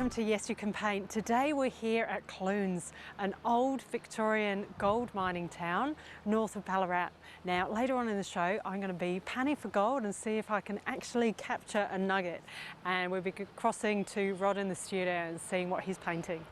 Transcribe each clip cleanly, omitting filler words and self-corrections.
welcome to Yes You Can Paint. Today we're here at Clunes, an old Victorian gold mining town north of Ballarat. Now later on in the show I'm going to be panning for gold and see if I can actually capture a nugget, and we'll be crossing to Rod in the studio and seeing what he's painting.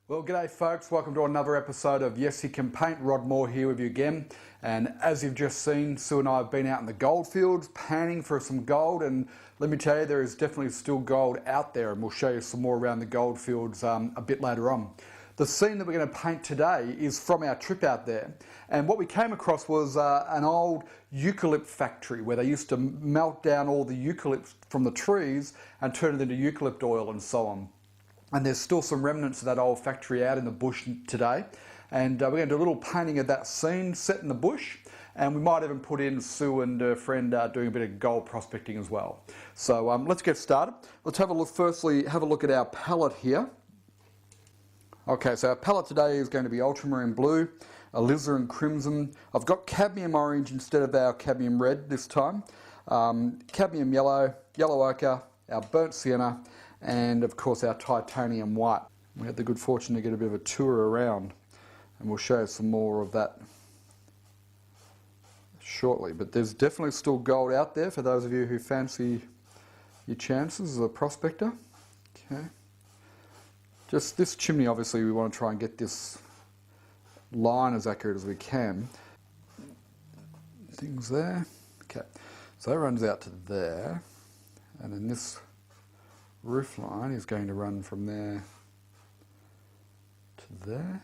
Well, g'day folks, welcome to another episode of Yes You Can Paint. Rod Moore here with you again, and as you've just seen, Sue and I have been out in the gold fields panning for some gold, and let me tell you, there is definitely still gold out there, and we'll show you some more around the gold fields a bit later on. The scene that we're going to paint today is from our trip out there, and what we came across was an old eucalypt factory where they used to melt down all the eucalypts from the trees and turn it into eucalypt oil and so on. And there's still some remnants of that old factory out in the bush today. And we're going to do a little painting of that scene set in the bush. And we might even put in Sue and her friend doing a bit of gold prospecting as well. So let's get started. Let's have a look, firstly, have a look at our palette here. Okay, so our palette today is going to be ultramarine blue, alizarin crimson. I've got cadmium orange instead of our cadmium red this time. Cadmium yellow, yellow ochre, our burnt sienna, and of course our titanium white. We had the good fortune to get a bit of a tour around, and we'll show you some more of that shortly. But there's definitely still gold out there for those of you who fancy your chances as a prospector. Okay. Just this chimney, obviously we want to try and get this line as accurate as we can. Things there. Okay. So that runs out to there, and then this roof line is going to run from there to there.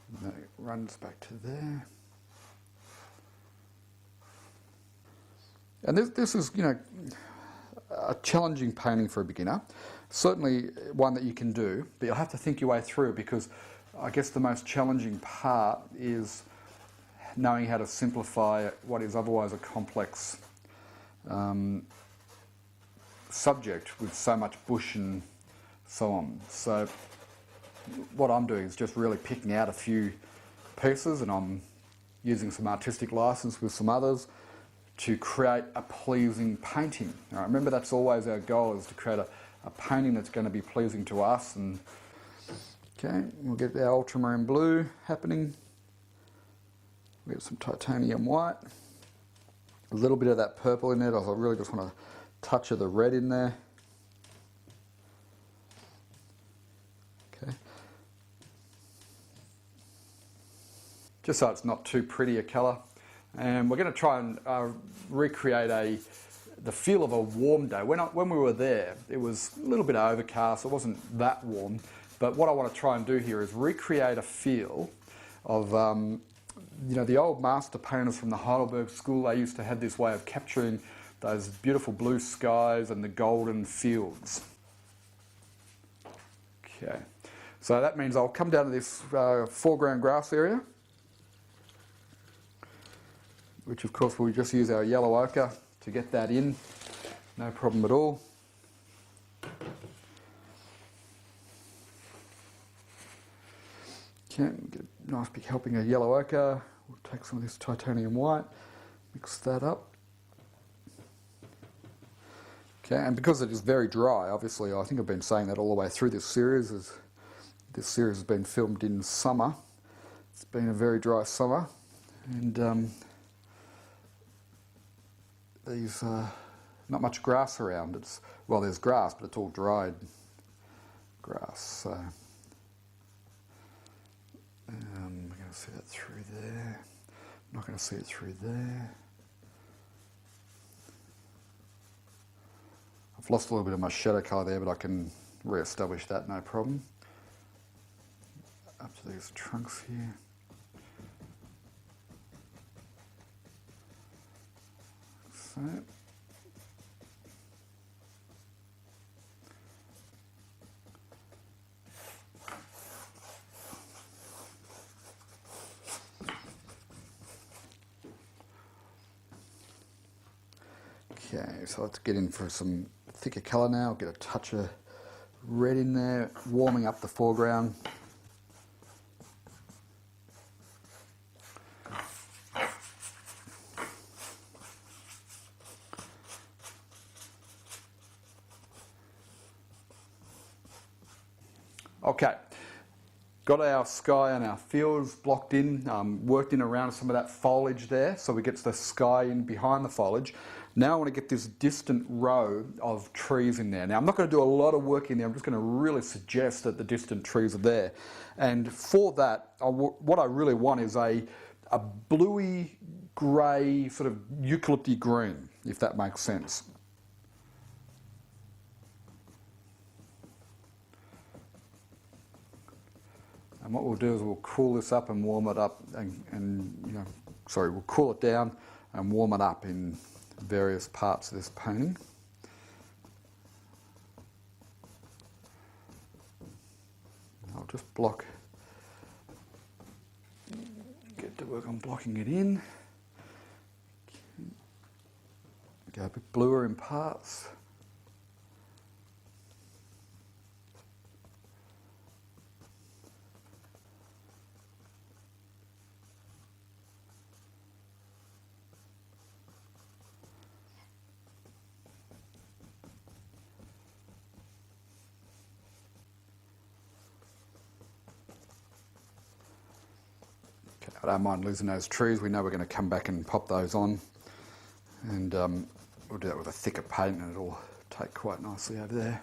And then it runs back to there. And this is, you know, a challenging painting for a beginner. Certainly one that you can do, but you'll have to think your way through, because I guess the most challenging part is knowing how to simplify what is otherwise a complex subject with so much bush and so on. So what I'm doing is just really picking out a few pieces, and I'm using some artistic license with some others to create a pleasing painting. All right, remember, that's always our goal, is to create a painting that's going to be pleasing to us. And okay, we'll get our ultramarine blue happening. We get some titanium white, a little bit of that purple in there. I really just want a touch of the red in there. Okay, just so it's not too pretty a colour. And we're going to try and recreate the feel of a warm day. When we were there, it was a little bit overcast, it wasn't that warm, but what I want to try and do here is recreate a feel of, you know, the old master painters from the Heidelberg school. They used to have this way of capturing those beautiful blue skies and the golden fields. Okay, so that means I'll come down to this foreground grass area, which of course we'll just use our yellow ochre to get that in, no problem at all. Okay, get a nice big helping of yellow ochre. We'll take some of this titanium white, mix that up. Okay, and because it is very dry, obviously, I think I've been saying that all the way through this series, as this series has been filmed in summer. It's been a very dry summer, and there's not much grass around. Well, there's grass, but it's all dried grass. So we're going to see that through there. I'm not going to see it through there. I've lost a little bit of my shadow colour there, but I can re-establish that, no problem. Up to these trunks here. So. Okay, so let's get in for some thicker colour now. Get a touch of red in there, warming up the foreground. Okay, got our sky and our fields blocked in, worked in around some of that foliage there, so we get the sky in behind the foliage. Now I want to get this distant row of trees in there. Now I'm not going to do a lot of work in there, I'm just going to really suggest that the distant trees are there. And for that, what I really want is a bluey, grey, sort of eucalypty green, if that makes sense. And what we'll do is we'll cool this up and warm it up, we'll cool it down and warm it up in various parts of this painting. I'll just get to work on blocking it in. Go a bit bluer in parts. I don't mind losing those trees. We know we're going to come back and pop those on, and we'll do that with a thicker paint and it'll take quite nicely over there.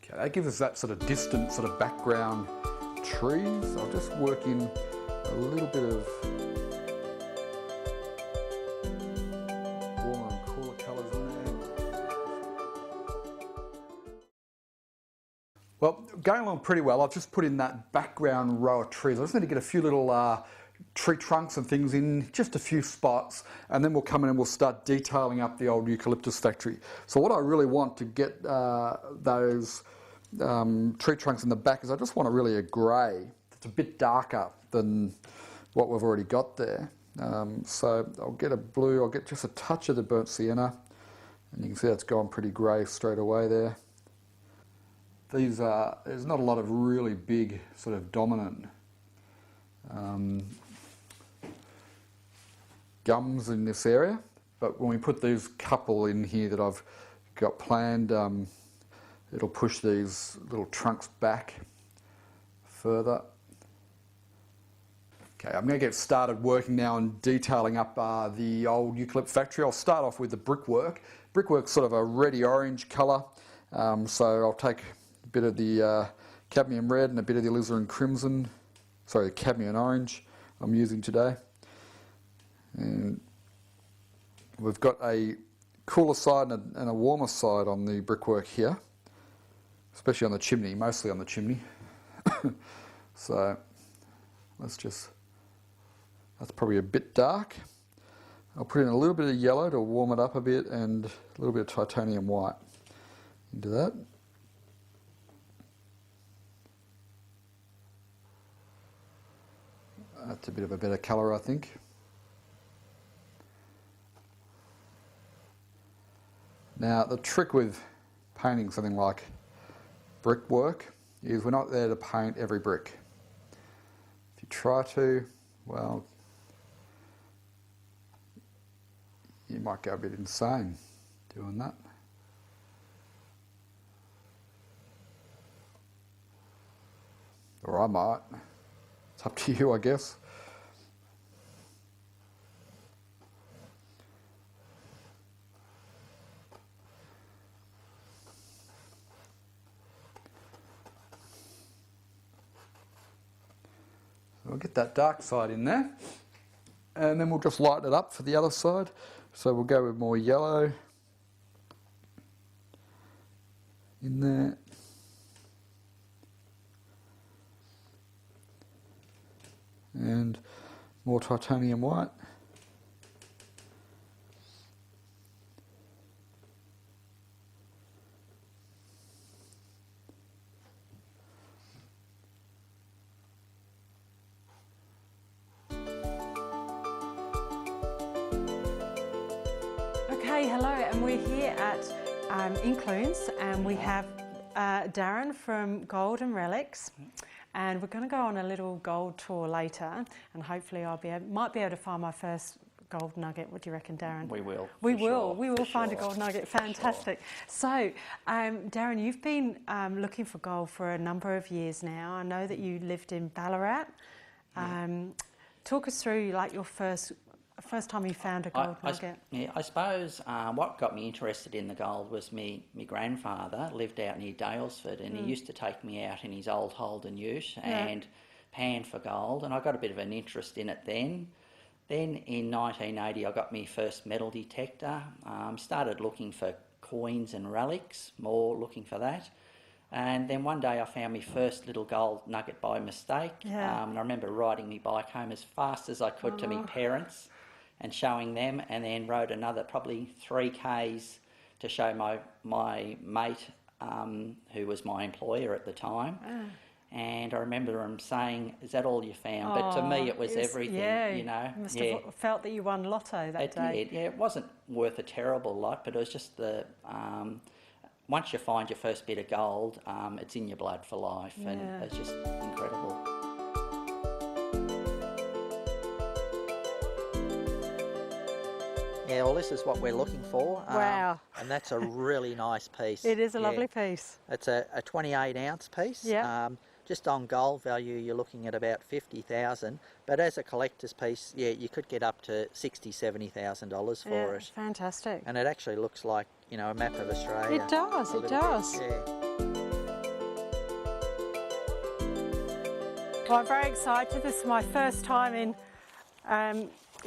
Okay, that gives us that sort of distant sort of background trees. I'll just work in a little bit of Well, going along pretty well. I've just put in that background row of trees. I just need to get a few little tree trunks and things in just a few spots, and then we'll come in and we'll start detailing up the old eucalyptus factory. So what I really want to get those tree trunks in the back is I just want really a grey that's a bit darker than what we've already got there. So I'll get a blue, I'll get just a touch of the burnt sienna, and you can see that's gone pretty grey straight away there. There's not a lot of really big sort of dominant gums in this area, but when we put these couple in here that I've got planned, it'll push these little trunks back further. Okay, I'm going to get started working now on detailing up the old eucalypt factory. I'll start off with the brickwork. Brickwork's sort of a reddy orange colour, so I'll take a bit of the cadmium red and a bit of the alizarin crimson, sorry, cadmium orange I'm using today. And we've got a cooler side and a warmer side on the brickwork here, especially on the chimney, mostly on the chimney. So that's probably a bit dark. I'll put in a little bit of yellow to warm it up a bit and a little bit of titanium white into that. That's a bit of a better colour, I think. Now, the trick with painting something like brickwork is we're not there to paint every brick. If you try to, well, you might go a bit insane doing that. Or I might. It's up to you, I guess. So we'll get that dark side in there, and then we'll just lighten it up for the other side. So we'll go with more yellow in there. And more titanium white. Hi, hello, and we're here at in Clunes, and we have Darren from Gold and Relics, and we're going to go on a little gold tour later, and hopefully might be able to find my first gold nugget. What do you reckon, Darren? We will. We will find a gold nugget. Fantastic. So, Darren, you've been looking for gold for a number of years now. I know that you lived in Ballarat. Talk us through like your first time you found a gold nugget. I suppose what got me interested in the gold was my grandfather lived out near Dalesford, and he used to take me out in his old Holden ute and pan for gold, and I got a bit of an interest in it then. Then in 1980 I got my first metal detector, started looking for coins and relics, more looking for that. And then one day I found my first little gold nugget by mistake. And I remember riding my bike home as fast as I could to my parents and showing them, and then rode another probably 3 k's to show my mate who was my employer at the time. And I remember him saying, "Is that all you found?" But to me it was everything, you know. You must have felt that you won lotto that day. It did, it wasn't worth a terrible lot, but it was just the... once you find your first bit of gold, it's in your blood for life, and it's just incredible. Yeah, well, this is what we're looking for. Wow. And that's a really nice piece. It is a lovely piece. It's a 28 ounce piece. Yeah. Just on gold value, you're looking at about 50,000. But as a collector's piece, you could get up to $60,000-$70,000 for it. Fantastic. And it actually looks like, you know, a map of Australia. It does, it does. Well, I'm very excited. This is my first time in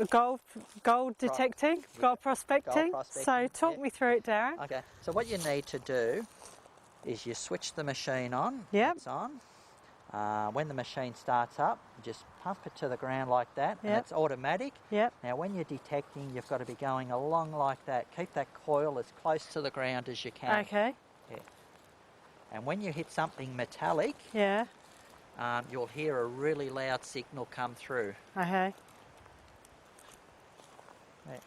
gold detecting, gold prospecting. So talk me through it, Darren. Okay, so what you need to do is you switch the machine on. Yep. It's on. When the machine starts up, you just pump it to the ground like that, and it's automatic. Yep. Now when you're detecting, you've got to be going along like that. Keep that coil as close to the ground as you can. Okay. Yeah. And when you hit something metallic, you'll hear a really loud signal come through. Okay. Yeah.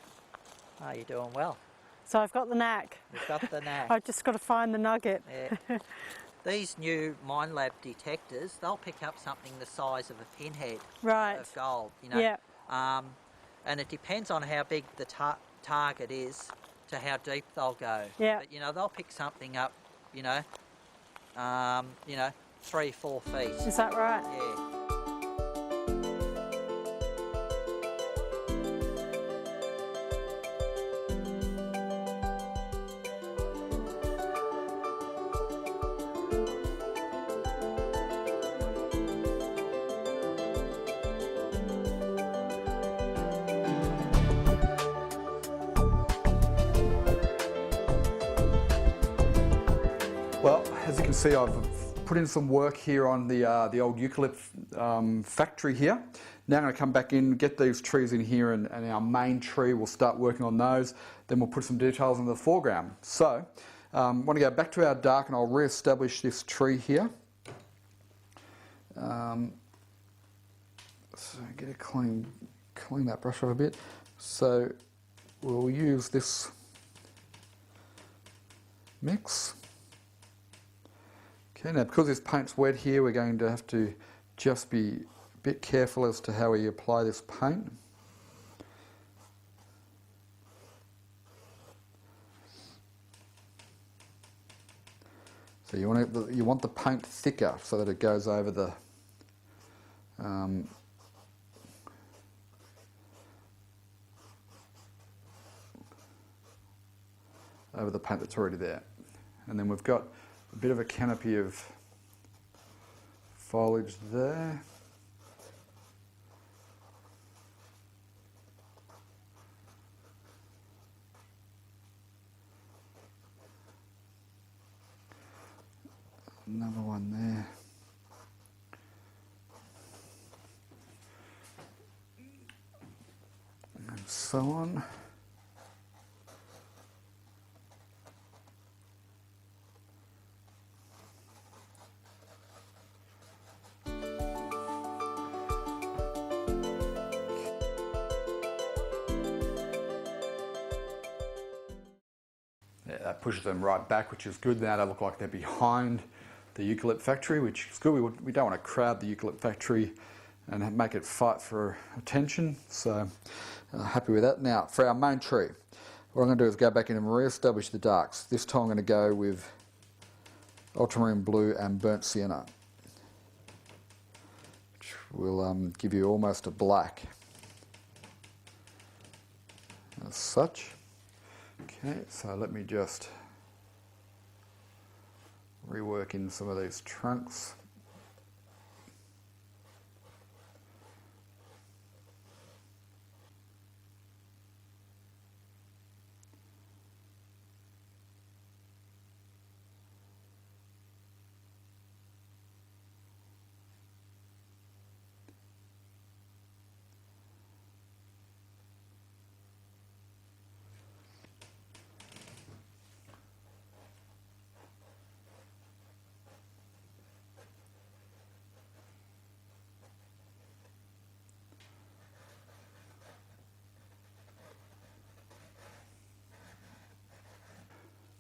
Oh, you're doing well. So I've got the knack. You've got the knack. I've just got to find the nugget. Yeah. These new Minelab detectors, they'll pick up something the size of a pinhead of gold, you know. Yeah. And it depends on how big the target is to how deep they'll go. Yeah. But, you know, they'll pick something up, you know, 3-4 feet. Is that right? Yeah. Well, as you can see, I've put in some work here on the old eucalypt factory here. Now I'm going to come back in, get these trees in here, and our main tree, we'll start working on those. Then we'll put some details in the foreground. So, I want to go back to our dark, and I'll re-establish this tree here. So get a clean that brush off a bit. So we'll use this mix. Okay, now because this paint's wet here, we're going to have to just be a bit careful as to how we apply this paint. So you want the paint thicker so that it goes over the paint that's already there. And then we've got a bit of a canopy of foliage there. Another one there. And so on. that pushes them right back, which is good. Now they look like they're behind the eucalypt factory, which is good. We don't want to crowd the eucalypt factory and make it fight for attention. So happy with that. Now for our main tree, what I'm going to do is go back in and re-establish the darks. This time I'm going to go with ultramarine blue and burnt sienna, which will give you almost a black as such. Okay, so let me just rework in some of these trunks.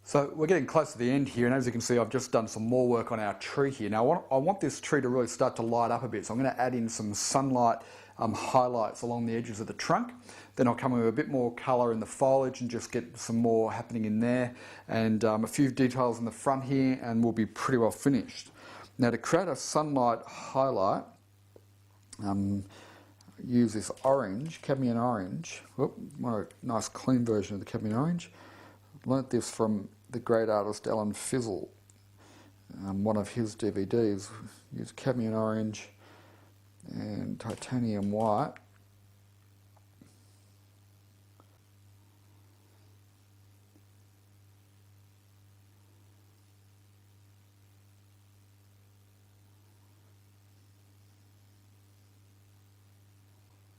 So we're getting close to the end here, and as you can see, I've just done some more work on our tree here. Now I want this tree to really start to light up a bit, so I'm going to add in some sunlight highlights along the edges of the trunk. Then I'll come in with a bit more colour in the foliage and just get some more happening in there, and a few details in the front here, and we'll be pretty well finished. Now to create a sunlight highlight, use this orange, cadmium orange. Whoop, what a nice clean version of the cadmium orange. Learnt this from the great artist Alan Fizzle, one of his DVDs. Use cadmium orange and titanium white.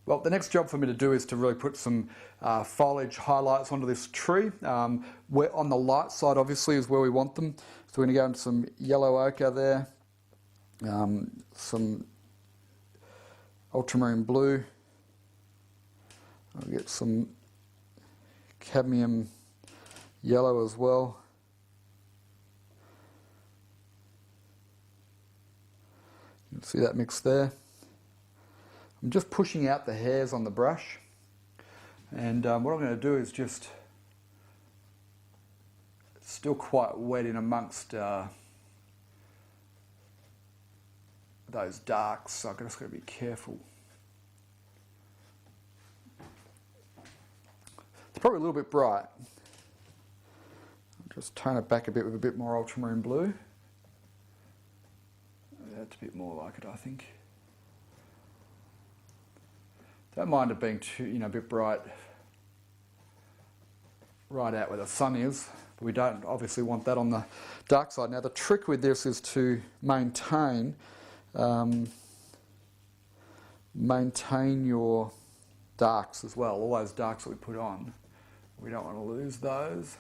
Well, the next job for me to do is to really put some foliage highlights onto this tree. Where on the light side, obviously, is where we want them. So we're going to go into some yellow ochre there, some ultramarine blue. I'll get some cadmium yellow as well. You can see that mix there. I'm just pushing out the hairs on the brush, and what I'm going to do is just, it's still quite wet in amongst those darks, so I'm just going to be careful. It's probably a little bit bright. I'll just tone it back a bit with a bit more ultramarine blue. That's a bit more like it, I think. Don't mind it being too, a bit bright right out where the sun is. But we don't obviously want that on the dark side. Now the trick with this is to maintain your darks as well. All those darks that we put on, we don't want to lose those.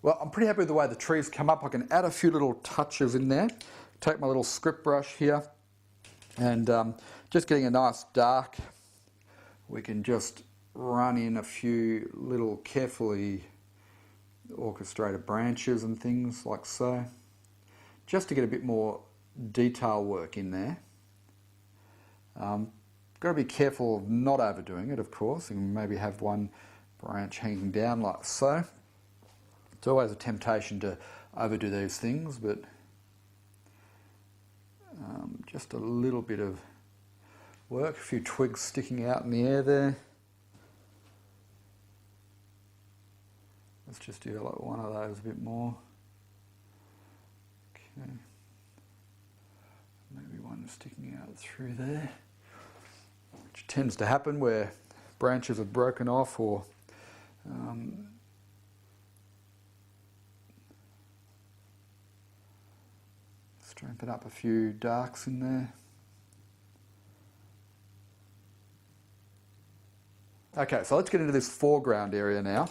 Well, I'm pretty happy with the way the trees come up. I can add a few little touches in there. Take my little script brush here, and just getting a nice dark, we can just run in a few little carefully orchestrated branches and things like so, just to get a bit more detail work in there. Got to be careful of not overdoing it, of course, and maybe have one branch hanging down like so. It's always a temptation to overdo these things, but just a little bit of work, a few twigs sticking out in the air there. Let's just do like one of those a bit more. Okay. Maybe one sticking out through there, which tends to happen where branches have broken off or strengthen up a few darks in there. Okay, so let's get into this foreground area now.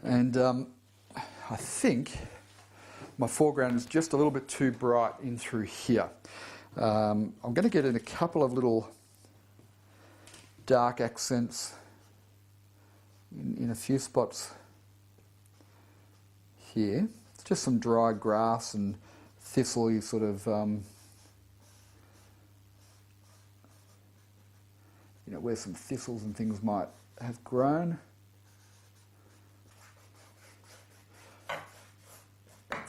And I think my foreground is just a little bit too bright in through here. I'm going to get in a couple of little dark accents in a few spots here. It's just some dry grass and thistle sort of, where some thistles and things might have grown.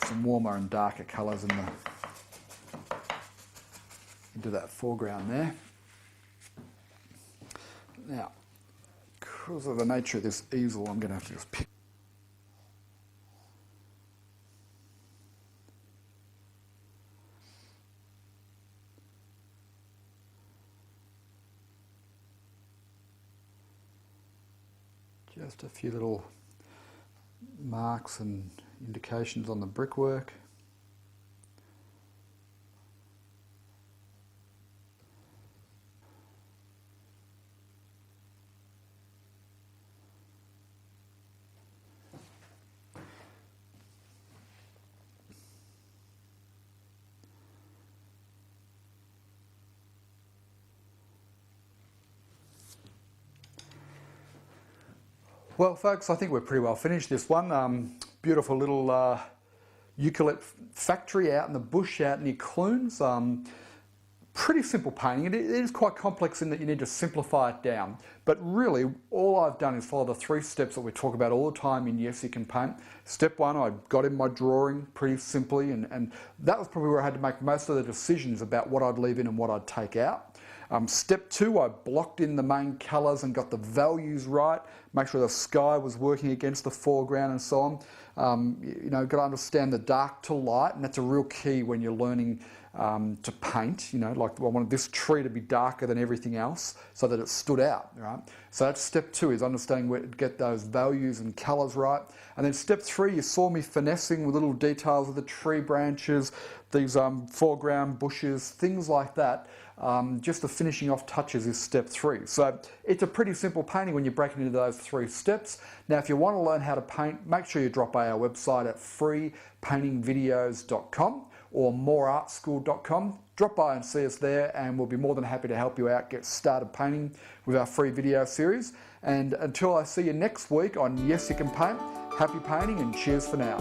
Some warmer and darker colours into that foreground there. Now, because of the nature of this easel, I'm going to have to just pick just a few little marks and indications on the brickwork. Well, folks, I think we're pretty well finished this one. Beautiful little eucalypt factory out in the bush out near Clunes. Pretty simple painting. It is quite complex in that you need to simplify it down. But really, all I've done is follow the 3 steps that we talk about all the time in Yes You Can Paint. Step 1, I got in my drawing pretty simply, and that was probably where I had to make most of the decisions about what I'd leave in and what I'd take out. Step 2, I blocked in the main colours and got the values right, make sure the sky was working against the foreground and so on. Got to understand the dark to light, and that's a real key when you're learning to paint. Like I wanted this tree to be darker than everything else so that it stood out, right? So that's step 2, is understanding where to get those values and colours right. And then step 3, you saw me finessing with little details of the tree branches, these foreground bushes, things like that. Just the finishing off touches is step 3. So it's a pretty simple painting when you break it into those 3 steps. Now, if you want to learn how to paint, make sure you drop by our website at freepaintingvideos.com or moreartschool.com. Drop by and see us there, and we'll be more than happy to help you out get started painting with our free video series. And until I see you next week on Yes You Can Paint, happy painting and cheers for now.